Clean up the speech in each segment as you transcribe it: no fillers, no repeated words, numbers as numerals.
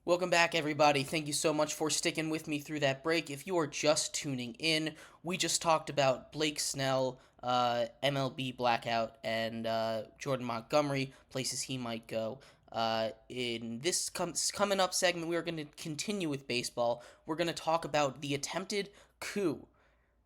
Welcome back, everybody. Thank you so much for sticking with me through that break. If you are just tuning in, we just talked about Blake Snell, MLB blackout, and Jordan Montgomery, places he might go. In this coming up segment, we are going to continue with baseball. We're going to talk about the attempted coup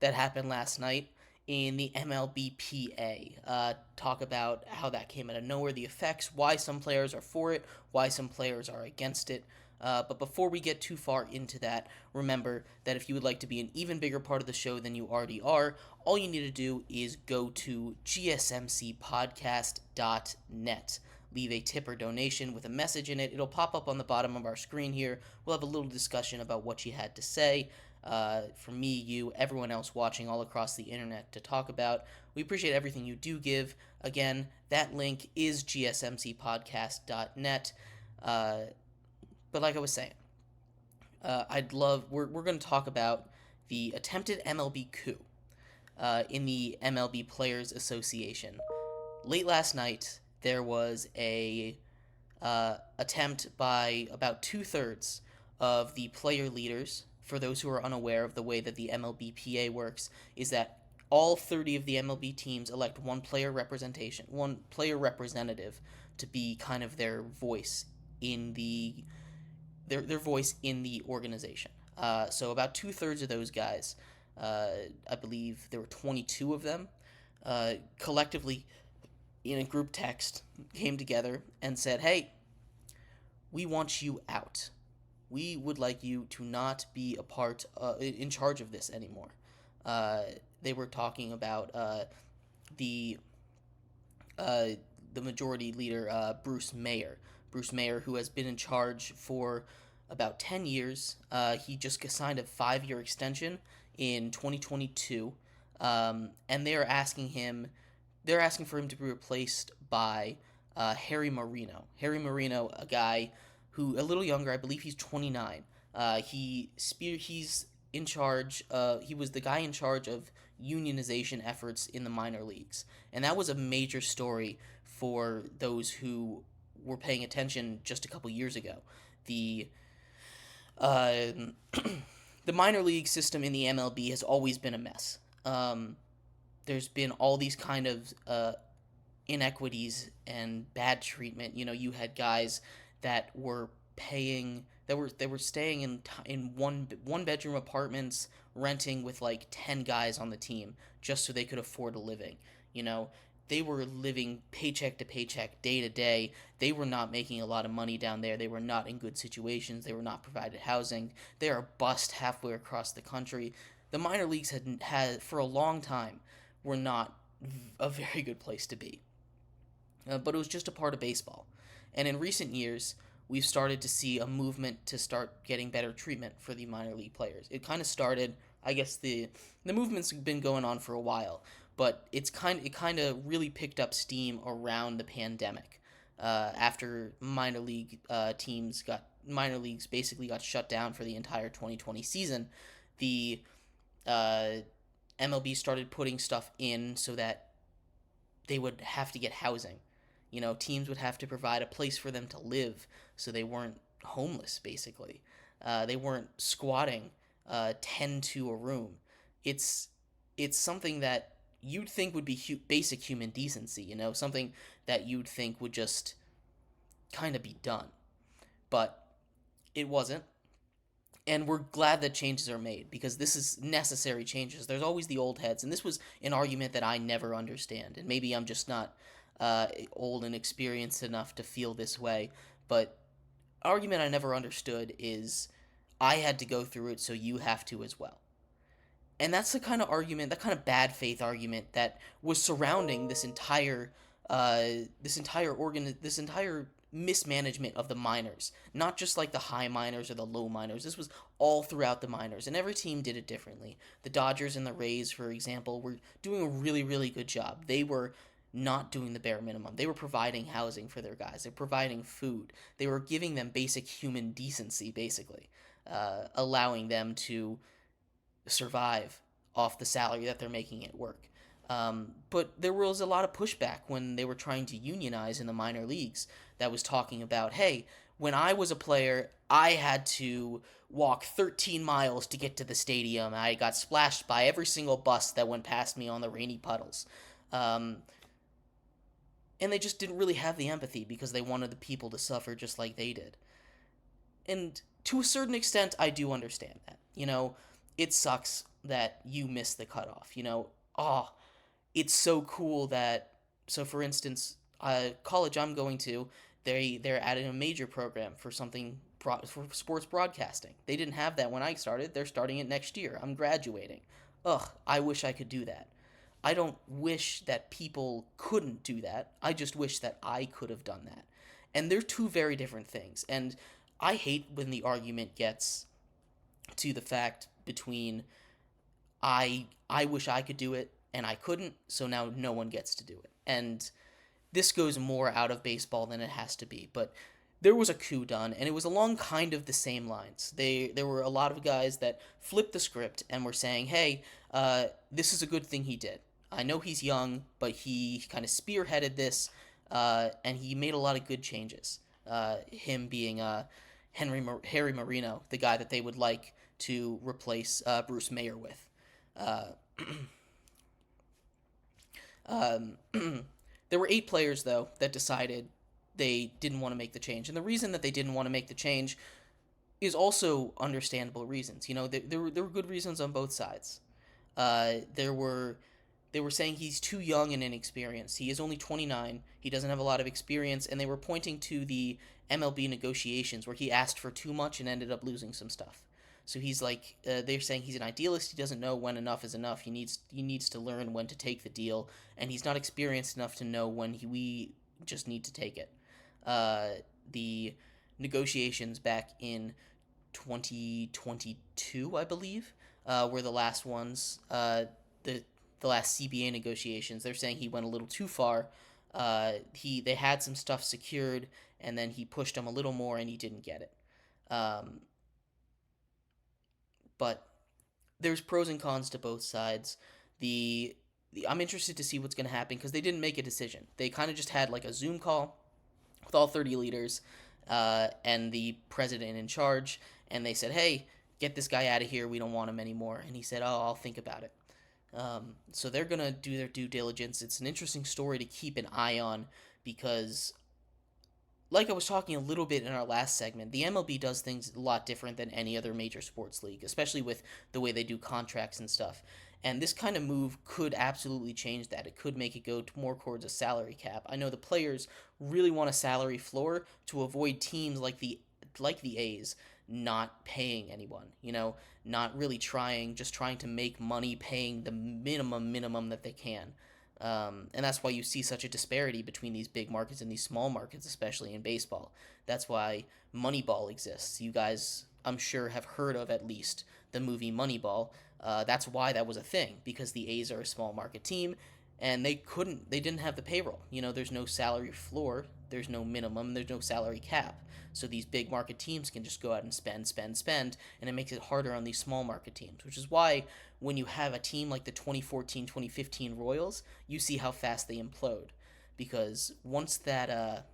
that happened last night in the MLBPA. Talk about how that came out of nowhere, the effects, why some players are for it, why some players are against it. But before we get too far into that, remember that if you would like to be an even bigger part of the show than you already are, all you need to do is go to gsmcpodcast.net. Leave a tip or donation with a message in it. It'll pop up on the bottom of our screen here. We'll have a little discussion about what you had to say. For me, you, everyone else watching all across the internet to talk about. We appreciate everything you do give. Again, that link is gsmcpodcast.net. But like I was saying, we're going to talk about the attempted MLB coup in the MLB Players Association. Late last night, there was a attempt by about 2/3 of the player leaders. For those who are unaware of the way that the MLBPA works, is that all 30 of the MLB teams elect one player representative to be kind of their voice in their voice in the organization. So about 2/3 of those guys, I believe there were 22 of them, collectively in a group text came together and said, "Hey, we want you out. We would like you to not be a part in charge of this anymore." They were talking about the the majority leader, Bruce Mayer. Bruce Mayer, who has been in charge for about 10 years. He just signed a 5-year extension in 2022, and they're asking for him to be replaced by Harry Marino. Harry Marino, a guy who a little younger, I believe he's 29. He's in charge. He was the guy in charge of unionization efforts in the minor leagues, and that was a major story for those who were paying attention just a couple years ago. The uh, the minor league system in the MLB has always been a mess. There's been all these kind of inequities and bad treatment. You know, you had guys that were paying that were staying in one bedroom apartments, renting with like 10 guys on the team just so they could afford a living. You know, they were living paycheck to paycheck, day to day. They were not making a lot of money down there. They were not in good situations. They were not provided housing. They are bust halfway across the country. The minor leagues had for a long time were not a very good place to be. But it was just a part of baseball. And in recent years, we've started to see a movement to start getting better treatment for the minor league players. It kind of started, I guess the movement's been going on for a while, but it kind of really picked up steam around the pandemic. After minor leagues basically got shut down for the entire 2020 season, the uh, MLB started putting stuff in so that they would have to get housing. You know, teams would have to provide a place for them to live so they weren't homeless, basically. They weren't squatting 10 to a room. It's, it's something that you'd think would be basic human decency, you know, something that you'd think would just kind of be done. But it wasn't. And we're glad that changes are made because this is necessary changes. There's always the old heads, and this was an argument that I never understand. And maybe I'm just not old and experienced enough to feel this way, but argument I never understood is I had to go through it, so you have to as well. And that's the kind of argument, that kind of bad faith argument that was surrounding this entire mismanagement of the minors. Not just like the high minors or the low minors. This was all throughout the minors, and every team did it differently. The Dodgers and the Rays, for example, were doing a really, really good job. They were not doing the bare minimum. They were providing housing for their guys. They were providing food. They were giving them basic human decency, basically, allowing them to survive off the salary that they're making at work. But there was a lot of pushback when they were trying to unionize in the minor leagues that was talking about, hey, when I was a player, I had to walk 13 miles to get to the stadium. I got splashed by every single bus that went past me on the rainy puddles. Um, and they just didn't really have the empathy because they wanted the people to suffer just like they did. And to a certain extent, I do understand that. It sucks that you missed the cutoff. Oh, it's so cool that. So, for instance, college I'm going to, they're adding a major program for for sports broadcasting. They didn't have that when I started. They're starting it next year. I'm graduating. Ugh, I wish I could do that. I don't wish that people couldn't do that. I just wish that I could have done that. And they're two very different things. And I hate when the argument gets to the fact between I wish I could do it and I couldn't, so now no one gets to do it. And this goes more out of baseball than it has to be, but there was a coup done, and it was along kind of the same lines. There were a lot of guys that flipped the script and were saying, "Hey, this is a good thing he did. I know he's young, but he kind of spearheaded this, and he made a lot of good changes." Him being Harry Marino, the guy that they would like to replace Bruce Mayer with. Uh, um, there were 8 players, though, that decided they didn't want to make the change. And the reason that they didn't want to make the change is also understandable reasons. There were good reasons on both sides. There were They were saying he's too young and inexperienced. He is only 29. He doesn't have a lot of experience, and they were pointing to the MLB negotiations where he asked for too much and ended up losing some stuff. So he's like, they're saying he's an idealist. He doesn't know when enough is enough. He needs to learn when to take the deal, and he's not experienced enough to know when we just need to take it. The negotiations back in 2022, I believe, were the last ones. The last CBA negotiations. They're saying he went a little too far. They had some stuff secured, and then he pushed them a little more, and he didn't get it. But there's pros and cons to both sides. I'm interested to see what's going to happen because they didn't make a decision. They kind of just had like a Zoom call with all 30 leaders and the president in charge, and they said, "Hey, get this guy out of here. We don't want him anymore." And he said, "Oh, I'll think about it." So they're going to do their due diligence. It's an interesting story to keep an eye on because, like I was talking a little bit in our last segment, the MLB does things a lot different than any other major sports league, especially with the way they do contracts and stuff. And this kind of move could absolutely change that. It could make it go more towards a salary cap. I know the players really want a salary floor to avoid teams like the A's not paying anyone, not really trying, just trying to make money paying the minimum that they can. And that's why you see such a disparity between these big markets and these small markets, especially in baseball. That's why Moneyball exists. You guys, I'm sure, have heard of at least the movie Moneyball. That's why that was a thing, because the A's are a small market team, and they didn't have the payroll. There's no salary floor, there's no minimum, there's no salary cap. So these big market teams can just go out and spend, and it makes it harder on these small market teams, which is why when you have a team like the 2014-2015 Royals, you see how fast they implode. Because once that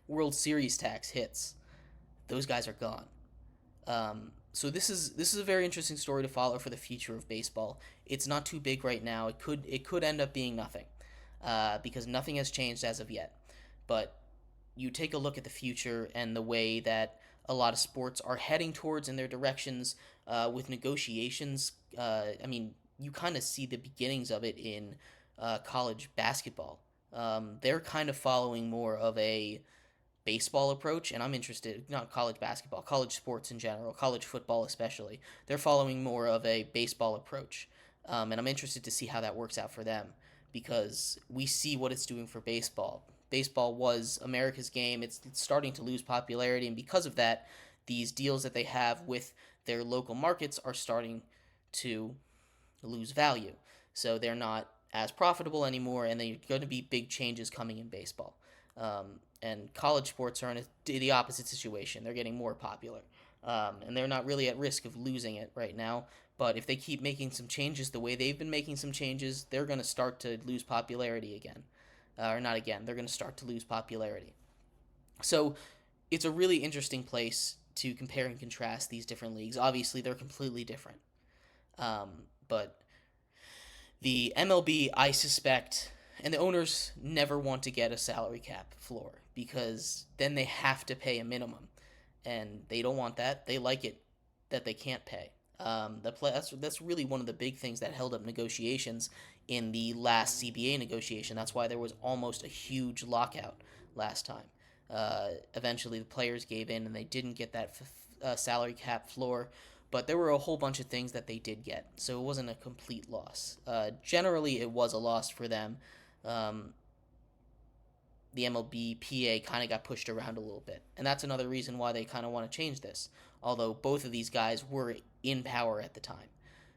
World Series tax hits, those guys are gone. So this is a very interesting story to follow for the future of baseball. It's not too big right now. It could end up being nothing, because nothing has changed as of yet. But you take a look at the future and the way that a lot of sports are heading towards in their directions with negotiations. You kind of see the beginnings of it in college basketball. They're kind of following more of a baseball approach, and I'm interested, not college basketball, college sports in general, college football especially. They're following more of a baseball approach, and I'm interested to see how that works out for them because we see what it's doing for baseball. Baseball was America's game. It's starting to lose popularity, and because of that, these deals that they have with their local markets are starting to lose value. So they're not as profitable anymore, and there's going to be big changes coming in baseball. And college sports are in the opposite situation. They're getting more popular, and they're not really at risk of losing it right now. But if they keep making some changes the way they've been making some changes, they're going to start to lose popularity again. Or not again, they're going to start to lose popularity. So it's a really interesting place to compare and contrast these different leagues. Obviously, they're completely different. But the MLB, I suspect, and the owners never want to get a salary cap floor because then they have to pay a minimum, and they don't want that. They like it that they can't pay. That's really one of the big things that held up negotiations in the last CBA negotiation. That's why there was almost a huge lockout last time. Eventually, the players gave in and they didn't get that salary cap floor, but there were a whole bunch of things that they did get, so it wasn't a complete loss. Generally, it was a loss for them. Um, the MLBPA kind of got pushed around a little bit, and that's another reason why they kind of want to change this. Although both of these guys were in power at the time,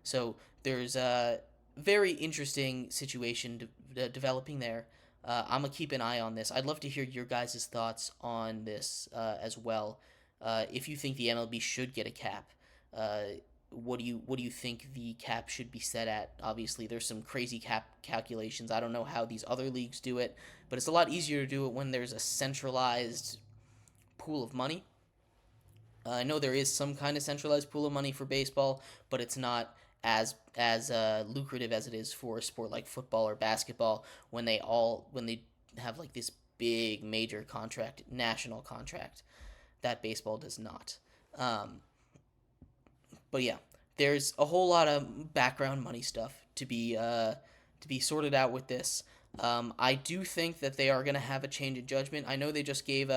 so there's a very interesting situation developing there. I'm gonna keep an eye on this. I'd love to hear your guys' thoughts on this as well. If you think the MLB should get a cap, uh, what do you think the cap should be set at? Obviously, there's some crazy cap calculations. I don't know how these other leagues do it, but it's a lot easier to do it when there's a centralized pool of money. I know there is some kind of centralized pool of money for baseball, but it's not as lucrative as it is for a sport like football or basketball when they have like this big major contract, national contract that baseball does not. Um, but yeah, there's a whole lot of background money stuff to be sorted out with this. I do think that they are going to have a change in judgment. I know they just gave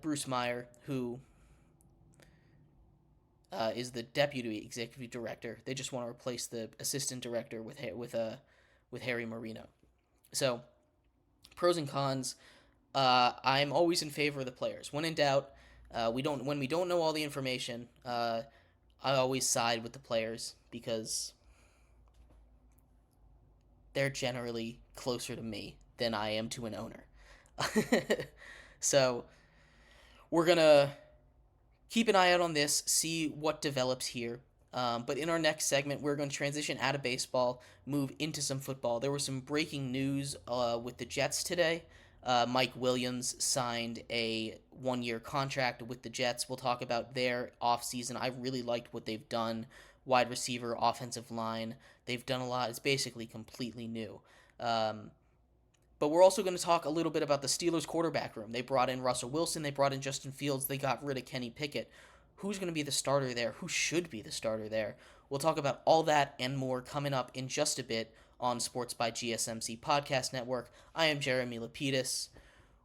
Bruce Meyer, who is the deputy executive director. They just want to replace the assistant director with Harry Marino. So pros and cons. I'm always in favor of the players. When in doubt, we don't know all the information. I always side with the players because they're generally closer to me than I am to an owner. So we're gonna keep an eye out on this, see what develops here. But in our next segment, we're going to transition out of baseball, move into some football. There was some breaking news with the Jets today. Mike Williams signed a 1 year contract with the Jets. We'll talk about their offseason. I really liked what they've done. Wide receiver, offensive line. They've done a lot. It's basically completely new. Um, but we're also going to talk a little bit about the Steelers quarterback room. They brought in Russell Wilson. They brought in Justin Fields. They got rid of Kenny Pickett. Who's going to be the starter there? Who should be the starter there? We'll talk about all that and more coming up in just a bit on Sports by GSMC Podcast Network. I am Jeremy Lapidus.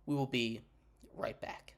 We will be right back.